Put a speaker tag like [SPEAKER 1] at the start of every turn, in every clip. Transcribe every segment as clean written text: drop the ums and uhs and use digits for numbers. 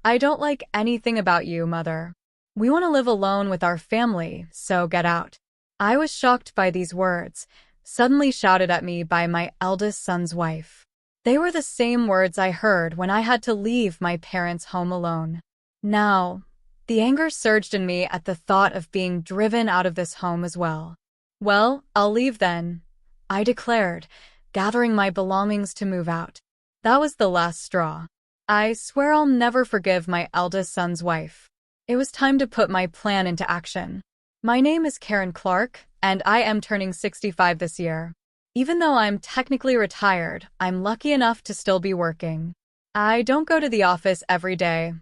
[SPEAKER 1] I don't like anything about you, Mother. We want to live alone with our family, so get out. I was shocked by these words, suddenly shouted at me by my eldest son's wife. They were the same words I heard when I had to leave my parents' home alone. Now, the anger surged in me at the thought of being driven out of this home as well. Well, I'll leave then, I declared, gathering my belongings to move out. That was the last straw. I swear I'll never forgive my eldest son's wife. It was time to put my plan into action. My name is Karen Clark, and I am turning 65 this year. Even though I'm technically retired, I'm lucky enough to still be working. I don't go to the office every day.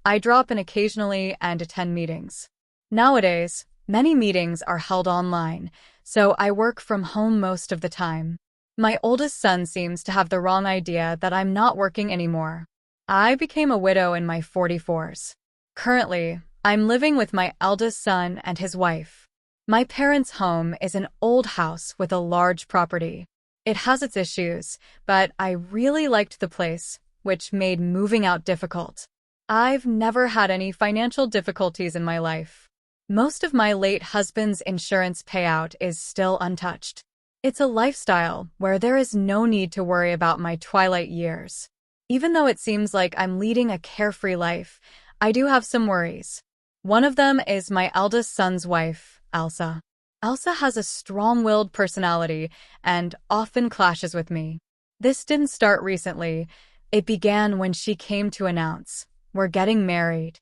[SPEAKER 1] I drop in occasionally and attend meetings. Nowadays, many meetings are held online, so I work from home most of the time. My oldest son seems to have the wrong idea that I'm not working anymore. I became a widow in my 44s. Currently, I'm living with my eldest son and his wife. My parents' home is an old house with a large property. It has its issues, but I really liked the place, which made moving out difficult. I've never had any financial difficulties in my life. Most of my late husband's insurance payout is still untouched. It's a lifestyle where there is no need to worry about my twilight years. Even though it seems like I'm leading a carefree life, I do have some worries. One of them is my eldest son's wife, Elsa. Elsa has a strong-willed personality and often clashes with me. This didn't start recently. It began when she came to announce, "We're getting married."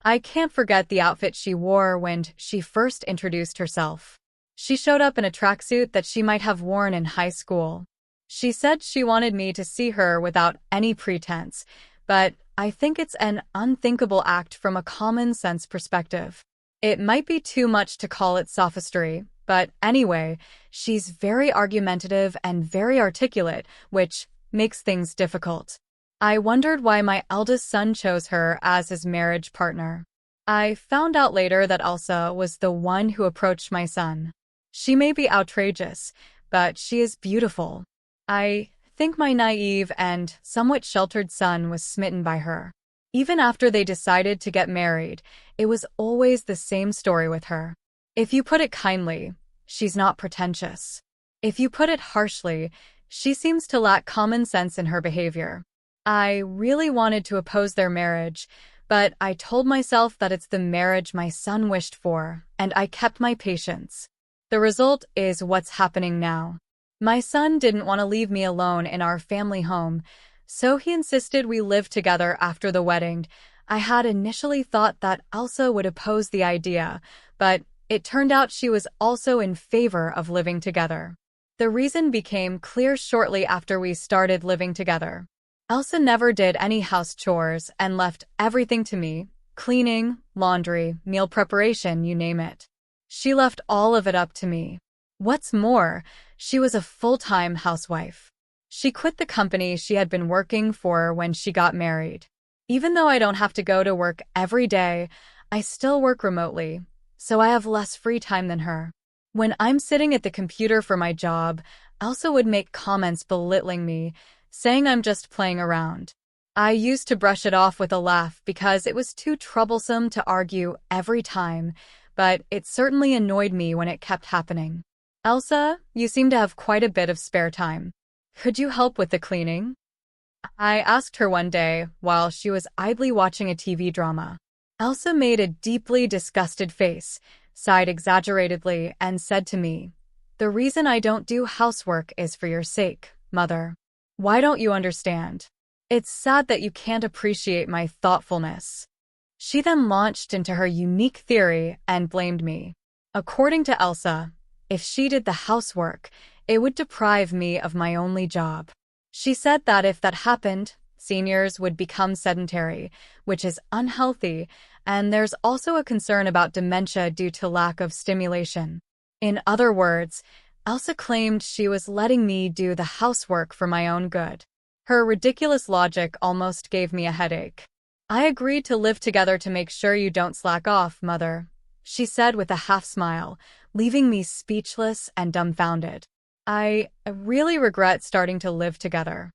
[SPEAKER 1] I can't forget the outfit she wore when she first introduced herself. She showed up in a tracksuit that she might have worn in high school. She said she wanted me to see her without any pretense, but I think it's an unthinkable act from a common-sense perspective. It might be too much to call it sophistry, but anyway, she's very argumentative and very articulate, which makes things difficult. I wondered why my eldest son chose her as his marriage partner. I found out later that Elsa was the one who approached my son. She may be outrageous, but she is beautiful. I think my naive and somewhat sheltered son was smitten by her. Even after they decided to get married, it was always the same story with her. If you put it kindly, she's not pretentious. If you put it harshly, she seems to lack common sense in her behavior. I really wanted to oppose their marriage, but I told myself that it's the marriage my son wished for, and I kept my patience. The result is what's happening now. My son didn't want to leave me alone in our family home, so he insisted we live together after the wedding. I had initially thought that Elsa would oppose the idea, but it turned out she was also in favor of living together. The reason became clear shortly after we started living together. Elsa never did any house chores and left everything to me: cleaning, laundry, meal preparation, you name it. She left all of it up to me. What's more, she was a full-time housewife. She quit the company she had been working for when she got married. Even though I don't have to go to work every day, I still work remotely, so I have less free time than her. When I'm sitting at the computer for my job, Elsa would make comments belittling me, saying I'm just playing around. I used to brush it off with a laugh because it was too troublesome to argue every time, but it certainly annoyed me when it kept happening. Elsa, you seem to have quite a bit of spare time. Could you help with the cleaning? I asked her one day while she was idly watching a TV drama. Elsa made a deeply disgusted face, sighed exaggeratedly, and said to me, "The reason I don't do housework is for your sake, Mother. Why don't you understand? It's sad that you can't appreciate my thoughtfulness." She then launched into her unique theory and blamed me. According to Elsa, if she did the housework, it would deprive me of my only job. She said that if that happened, seniors would become sedentary, which is unhealthy, and there's also a concern about dementia due to lack of stimulation. In other words, Elsa claimed she was letting me do the housework for my own good. Her ridiculous logic almost gave me a headache. "I agreed to live together to make sure you don't slack off, Mother," she said with a half-smile, leaving me speechless and dumbfounded. I really regret starting to live together.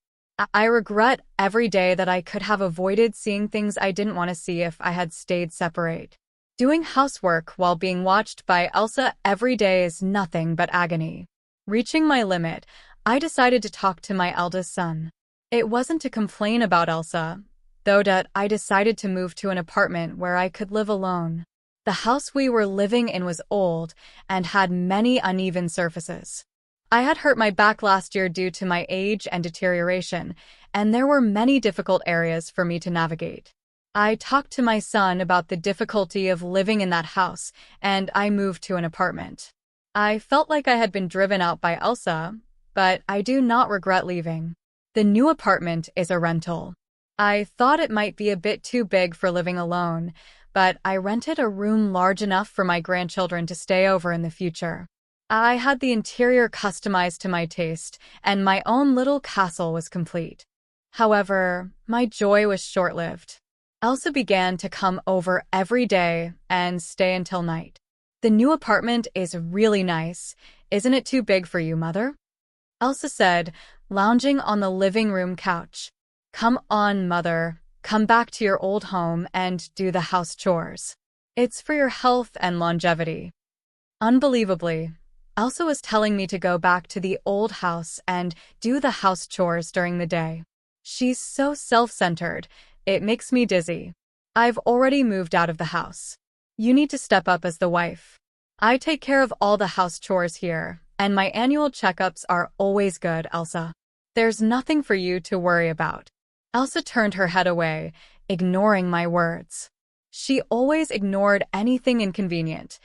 [SPEAKER 1] I regret every day that I could have avoided seeing things I didn't want to see if I had stayed separate. Doing housework while being watched by Elsa every day is nothing but agony. Reaching my limit, I decided to talk to my eldest son. It wasn't to complain about Elsa, though that I decided to move to an apartment where I could live alone. The house we were living in was old and had many uneven surfaces. I had hurt my back last year due to my age and deterioration, and there were many difficult areas for me to navigate. I talked to my son about the difficulty of living in that house, and I moved to an apartment. I felt like I had been driven out by Elsa, but I do not regret leaving. The new apartment is a rental. I thought it might be a bit too big for living alone, but I rented a room large enough for my grandchildren to stay over in the future. I had the interior customized to my taste, and my own little castle was complete. However, my joy was short-lived. Elsa began to come over every day and stay until night. The new apartment is really nice. Isn't it too big for you, Mother? Elsa said, lounging on the living room couch. Come on, Mother. Come back to your old home and do the house chores. It's for your health and longevity. Unbelievably, Elsa was telling me to go back to the old house and do the house chores during the day. She's so self-centered, it makes me dizzy. I've already moved out of the house. You need to step up as the wife. I take care of all the house chores here, and my annual checkups are always good, Elsa. There's nothing for you to worry about. Elsa turned her head away, ignoring my words. She always ignored anything inconvenient.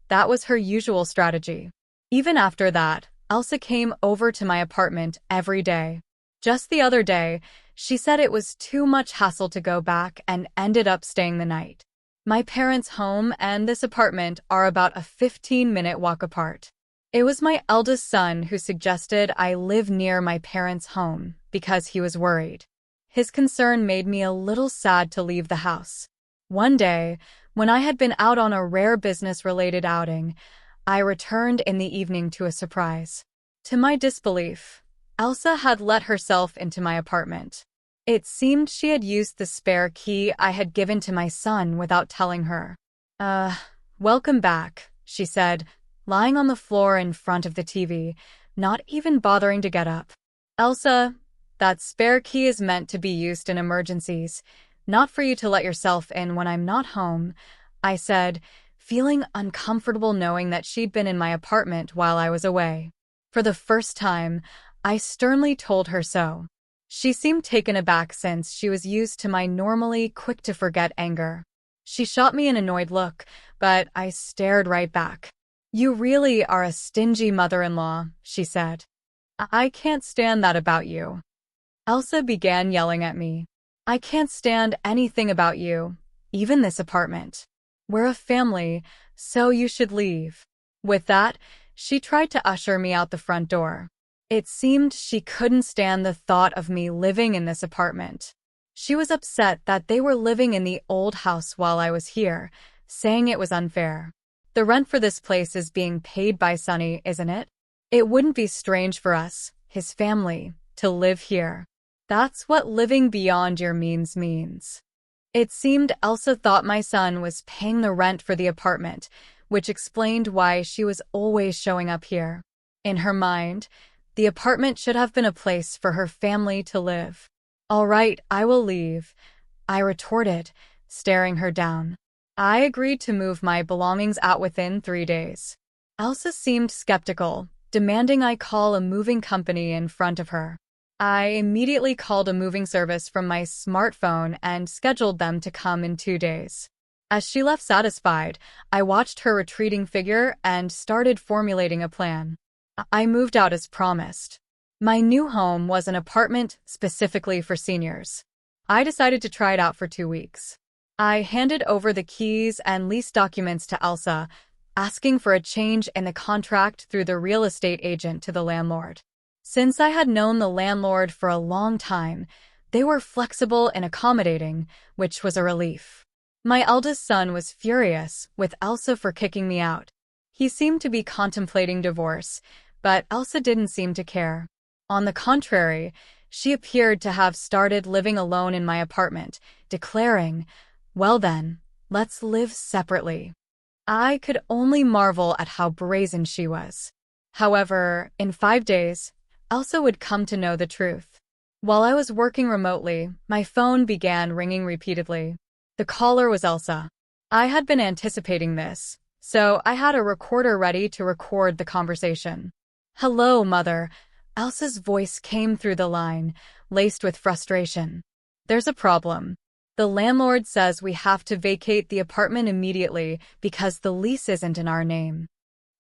[SPEAKER 1] That was her usual strategy. Even after that, Elsa came over to my apartment every day. Just the other day, she said it was too much hassle to go back and ended up staying the night. My parents' home and this apartment are about a 15-minute walk apart. It was my eldest son who suggested I live near my parents' home because he was worried. His concern made me a little sad to leave the house. One day, when I had been out on a rare business-related outing, I returned in the evening to a surprise. To my disbelief, Elsa had let herself into my apartment. It seemed she had used the spare key I had given to my son without telling her. Welcome back, she said, lying on the floor in front of the TV, not even bothering to get up. Elsa, that spare key is meant to be used in emergencies, not for you to let yourself in when I'm not home, I said, feeling uncomfortable knowing that she'd been in my apartment while I was away. For the first time, I sternly told her so. She seemed taken aback since she was used to my normally quick-to-forget anger. She shot me an annoyed look, but I stared right back. You really are a stingy mother-in-law, she said. I can't stand that about you. Elsa began yelling at me. I can't stand anything about you, even this apartment. We're a family, so you should leave. With that, she tried to usher me out the front door. It seemed she couldn't stand the thought of me living in this apartment. She was upset that they were living in the old house while I was here, saying it was unfair. The rent for this place is being paid by Sonny, isn't it? It wouldn't be strange for us, his family, to live here. That's what living beyond your means. It seemed Elsa thought my son was paying the rent for the apartment, which explained why she was always showing up here. In her mind, the apartment should have been a place for her family to live. All right, I will leave, I retorted, staring her down. I agreed to move my belongings out within 3 days. Elsa seemed skeptical, demanding I call a moving company in front of her. I immediately called a moving service from my smartphone and scheduled them to come in 2 days. As she left satisfied, I watched her retreating figure and started formulating a plan. I moved out as promised. My new home was an apartment specifically for seniors. I decided to try it out for 2 weeks. I handed over the keys and lease documents to Elsa, asking for a change in the contract through the real estate agent to the landlord. Since I had known the landlord for a long time, they were flexible and accommodating, which was a relief. My eldest son was furious with Elsa for kicking me out. He seemed to be contemplating divorce, but Elsa didn't seem to care. On the contrary, She appeared to have started living alone in my apartment, declaring, "Well then, let's live separately." I could only marvel at how brazen she was. However, in 5 days, Elsa would come to know the truth. While I was working remotely, my phone began ringing repeatedly. The caller was Elsa. I had been anticipating this, so I had a recorder ready to record the conversation. "Hello, Mother." Elsa's voice came through the line, laced with frustration. "There's a problem. The landlord says we have to vacate the apartment immediately because the lease isn't in our name."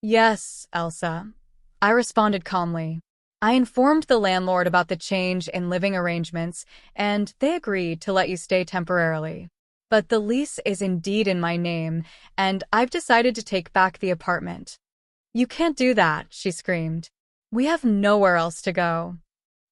[SPEAKER 1] "Yes, Elsa," I responded calmly. I informed the landlord about the change in living arrangements, and they agreed to let you stay temporarily. But the lease is indeed in my name, and I've decided to take back the apartment. "You can't do that," she screamed. "We have nowhere else to go."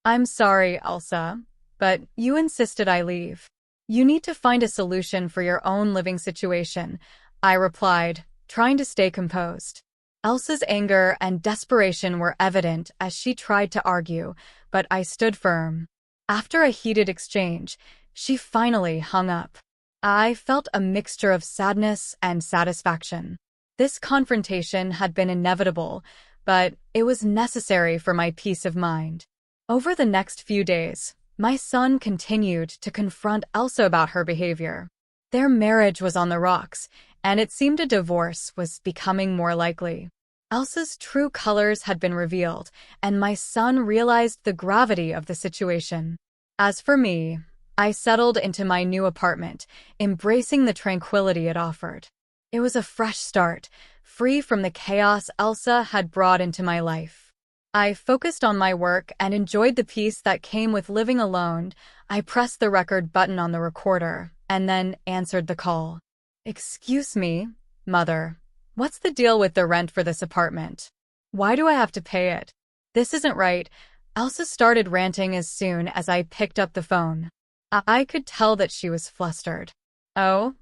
[SPEAKER 1] "I'm sorry, Elsa, but you insisted I leave. You need to find a solution for your own living situation," I replied, trying to stay composed. Elsa's anger and desperation were evident as she tried to argue, but I stood firm. After a heated exchange, she finally hung up. I felt a mixture of sadness and satisfaction. This confrontation had been inevitable, but it was necessary for my peace of mind. Over the next few days, my son continued to confront Elsa about her behavior. Their marriage was on the rocks, and it seemed a divorce was becoming more likely. Elsa's true colors had been revealed, and my son realized the gravity of the situation. As for me, I settled into my new apartment, embracing the tranquility it offered. It was a fresh start, free from the chaos Elsa had brought into my life. I focused on my work and enjoyed the peace that came with living alone. I pressed the record button on the recorder and then answered the call. "Excuse me, Mother. What's the deal with the rent for this apartment? Why do I have to pay it? This isn't right." Elsa started ranting as soon as I picked up the phone. I could tell that she was flustered. "Oh,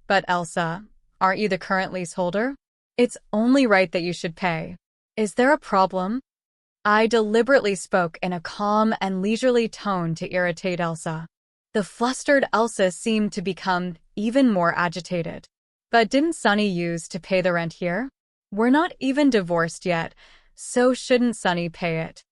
[SPEAKER 1] but Elsa, aren't you the current leaseholder? It's only right that you should pay. Is there a problem?" I deliberately spoke in a calm and leisurely tone to irritate Elsa. The flustered Elsa seemed to become even more agitated. "But didn't Sunny use to pay the rent here? We're not even divorced yet, so shouldn't Sunny pay it?"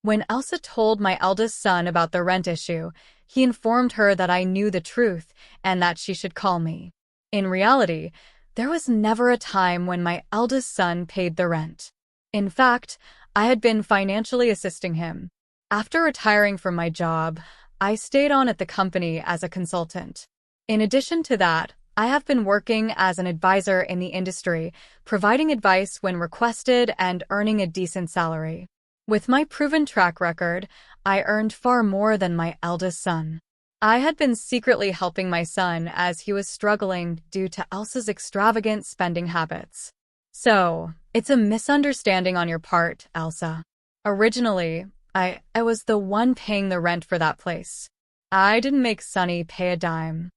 [SPEAKER 1] When Elsa told my eldest son about the rent issue, he informed her that I knew the truth and that she should call me. In reality, there was never a time when my eldest son paid the rent. In fact, I had been financially assisting him. After retiring from my job, I stayed on at the company as a consultant. In addition to that, I have been working as an advisor in the industry, providing advice when requested and earning a decent salary. With my proven track record, I earned far more than my eldest son. I had been secretly helping my son as he was struggling due to Elsa's extravagant spending habits. "So, it's a misunderstanding on your part, Elsa. Originally, I was the one paying the rent for that place. I didn't make Sunny pay a dime."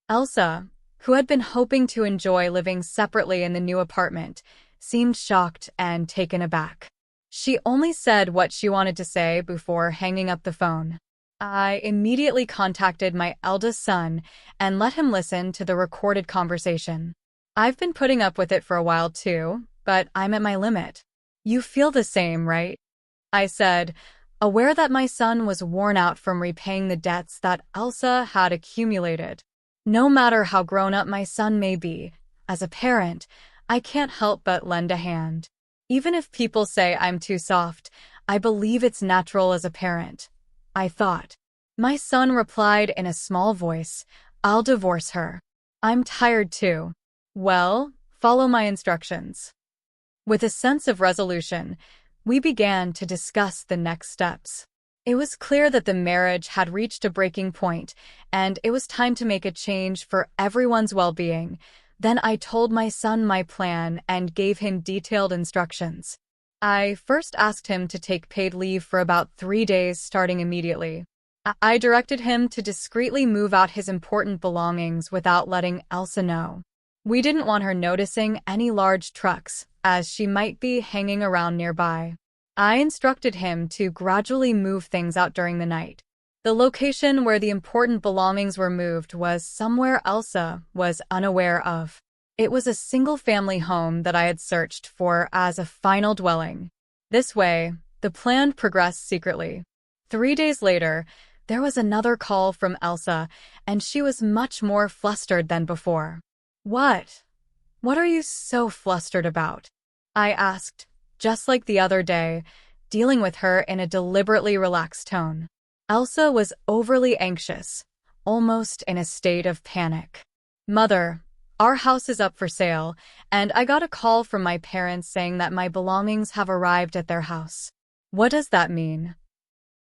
[SPEAKER 1] Elsa, who had been hoping to enjoy living separately in the new apartment, seemed shocked and taken aback. She only said what she wanted to say before hanging up the phone. I immediately contacted my eldest son and let him listen to the recorded conversation. "I've been putting up with it for a while too, but I'm at my limit. You feel the same, right?" I said, aware that my son was worn out from repaying the debts that Elsa had accumulated. No matter how grown up my son may be, as a parent, I can't help but lend a hand. Even if people say I'm too soft, I believe it's natural as a parent, I thought. My son replied in a small voice, "I'll divorce her. I'm tired too." "Well, follow my instructions." With a sense of resolution, we began to discuss the next steps. It was clear that the marriage had reached a breaking point, and it was time to make a change for everyone's well-being. Then I told my son my plan and gave him detailed instructions. I first asked him to take paid leave for about 3 days starting immediately. I directed him to discreetly move out his important belongings without letting Elsa know. We didn't want her noticing any large trucks, as she might be hanging around nearby. I instructed him to gradually move things out during the night. The location where the important belongings were moved was somewhere Elsa was unaware of. It was a single-family home that I had searched for as a final dwelling. This way, the plan progressed secretly. 3 days later, there was another call from Elsa, and she was much more flustered than before. What? What are you so flustered about? I asked, just like the other day, dealing with her in a deliberately relaxed tone. Elsa was overly anxious, almost in a state of panic. Mother, our house is up for sale, and I got a call from my parents saying that my belongings have arrived at their house. What does that mean?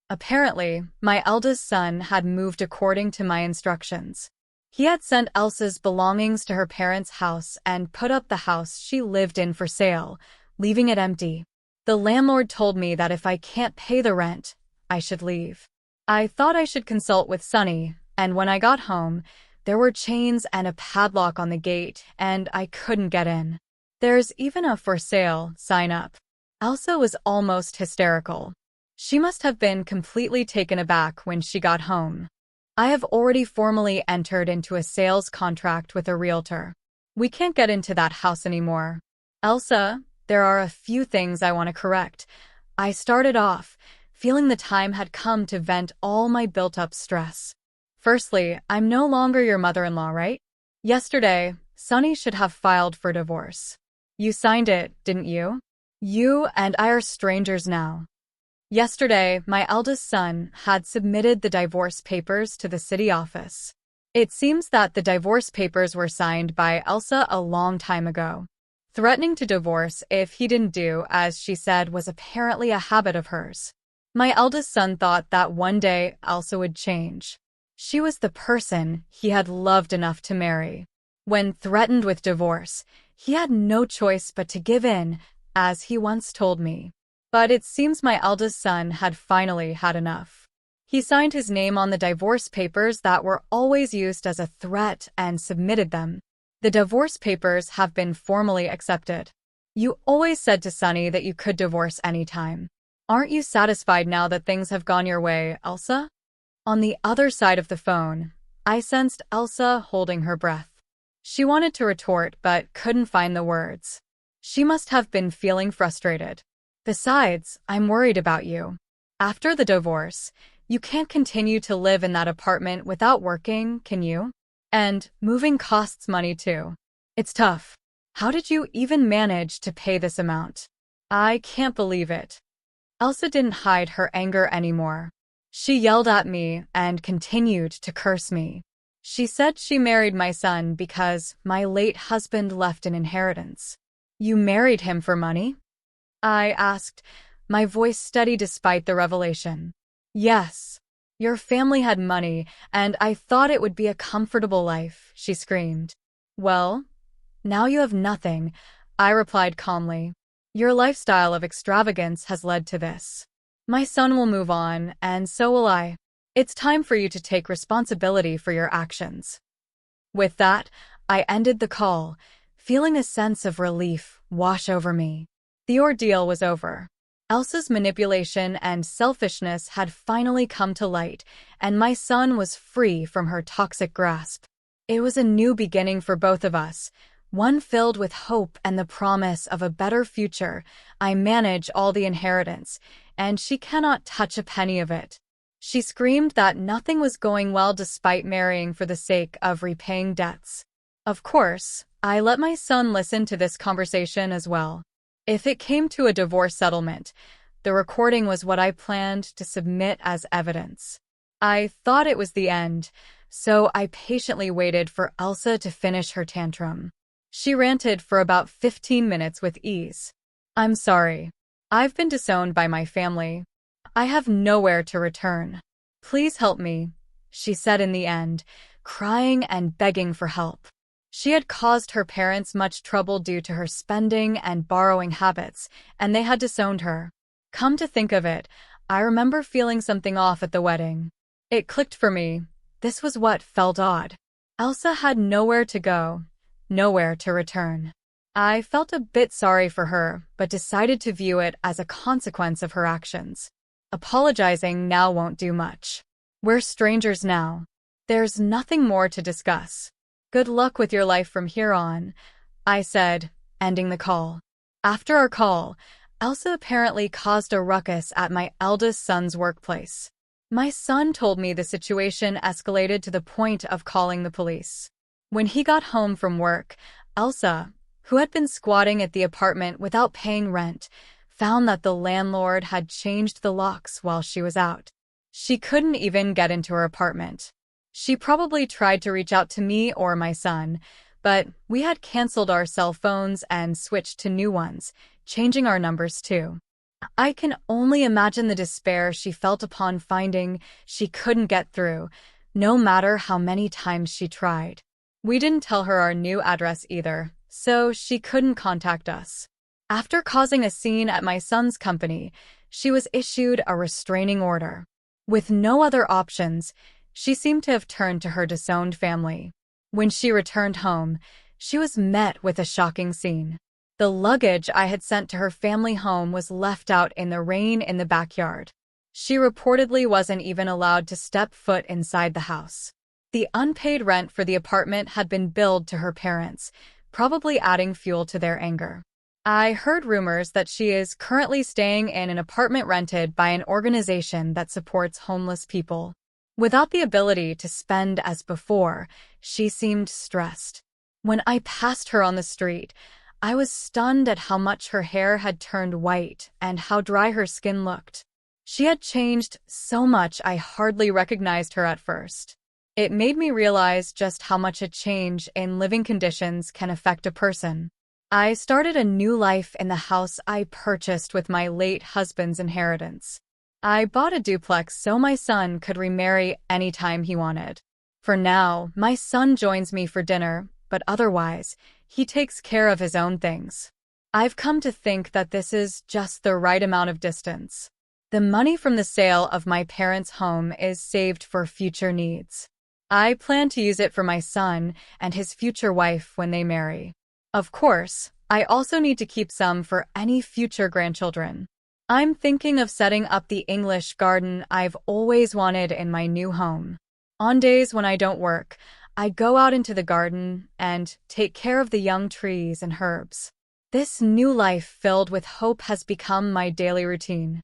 [SPEAKER 1] Apparently, my eldest son had moved according to my instructions. He had sent Elsa's belongings to her parents' house and put up the house she lived in for sale, leaving it empty. The landlord told me that if I can't pay the rent, I should leave. I thought I should consult with Sunny, and when I got home, there were chains and a padlock on the gate, and I couldn't get in. There's even a for sale sign up. Elsa was almost hysterical. She must have been completely taken aback when she got home. I have already formally entered into a sales contract with a realtor. We can't get into that house anymore. Elsa, there are a few things I want to correct. I started off feeling the time had come to vent all my built-up stress. Firstly, I'm no longer your mother-in-law, right? Yesterday, Sunny should have filed for divorce. You signed it, didn't you? You and I are strangers now. Yesterday, my eldest son had submitted the divorce papers to the city office. It seems that the divorce papers were signed by Elsa a long time ago. Threatening to divorce if he didn't do as she said was apparently a habit of hers. My eldest son thought that one day Elsa would change. She was the person he had loved enough to marry. When threatened with divorce, he had no choice but to give in, as he once told me. But it seems my eldest son had finally had enough. He signed his name on the divorce papers that were always used as a threat and submitted them. The divorce papers have been formally accepted. You always said to Sunny that you could divorce anytime. Aren't you satisfied now that things have gone your way, Elsa? On the other side of the phone, I sensed Elsa holding her breath. She wanted to retort but couldn't find the words. She must have been feeling frustrated. Besides, I'm worried about you. After the divorce, you can't continue to live in that apartment without working, can you? And moving costs money too. It's tough. How did you even manage to pay this amount? I can't believe it. Elsa didn't hide her anger anymore. She yelled at me and continued to curse me. She said she married my son because my late husband left an inheritance. You married him for money? I asked, my voice steady despite the revelation. Yes. Your family had money, and I thought it would be a comfortable life, she screamed. Well, now you have nothing, I replied calmly. Your lifestyle of extravagance has led to this. My son will move on, and so will I. It's time for you to take responsibility for your actions. With that, I ended the call, feeling a sense of relief wash over me. The ordeal was over. Elsa's manipulation and selfishness had finally come to light, and my son was free from her toxic grasp. It was a new beginning for both of us, one filled with hope and the promise of a better future. I manage all the inheritance, and she cannot touch a penny of it. She screamed that nothing was going well despite marrying for the sake of repaying debts. Of course, I let my son listen to this conversation as well. If it came to a divorce settlement, the recording was what I planned to submit as evidence. I thought it was the end, so I patiently waited for Elsa to finish her tantrum. She ranted for about 15 minutes with ease. I'm sorry. I've been disowned by my family. I have nowhere to return. Please help me, she said in the end, crying and begging for help. She had caused her parents much trouble due to her spending and borrowing habits, and they had disowned her. Come to think of it, I remember feeling something off at the wedding. It clicked for me. This was what felt odd. Elsa had nowhere to go, nowhere to return. I felt a bit sorry for her, but decided to view it as a consequence of her actions. Apologizing now won't do much. We're strangers now. There's nothing more to discuss. Good luck with your life from here on, I said, ending the call. After our call, Elsa apparently caused a ruckus at my eldest son's workplace. My son told me the situation escalated to the point of calling the police. When he got home from work, Elsa, who had been squatting at the apartment without paying rent, found that the landlord had changed the locks while she was out. She couldn't even get into her apartment. She probably tried to reach out to me or my son, but we had canceled our cell phones and switched to new ones, changing our numbers too. I can only imagine the despair she felt upon finding she couldn't get through, no matter how many times she tried. We didn't tell her our new address either, so she couldn't contact us. After causing a scene at my son's company, she was issued a restraining order. With no other options, she seemed to have turned to her disowned family. When she returned home, she was met with a shocking scene. The luggage I had sent to her family home was left out in the rain in the backyard. She reportedly wasn't even allowed to step foot inside the house. The unpaid rent for the apartment had been billed to her parents, probably adding fuel to their anger. I heard rumors that she is currently staying in an apartment rented by an organization that supports homeless people. Without the ability to spend as before, she seemed stressed. When I passed her on the street, I was stunned at how much her hair had turned white and how dry her skin looked. She had changed so much I hardly recognized her at first. It made me realize just how much a change in living conditions can affect a person. I started a new life in the house I purchased with my late husband's inheritance. I bought a duplex so my son could remarry anytime he wanted. For now, my son joins me for dinner, but otherwise, he takes care of his own things. I've come to think that this is just the right amount of distance. The money from the sale of my parents' home is saved for future needs. I plan to use it for my son and his future wife when they marry. Of course, I also need to keep some for any future grandchildren. I'm thinking of setting up the English garden I've always wanted in my new home. On days when I don't work, I go out into the garden and take care of the young trees and herbs. This new life filled with hope has become my daily routine.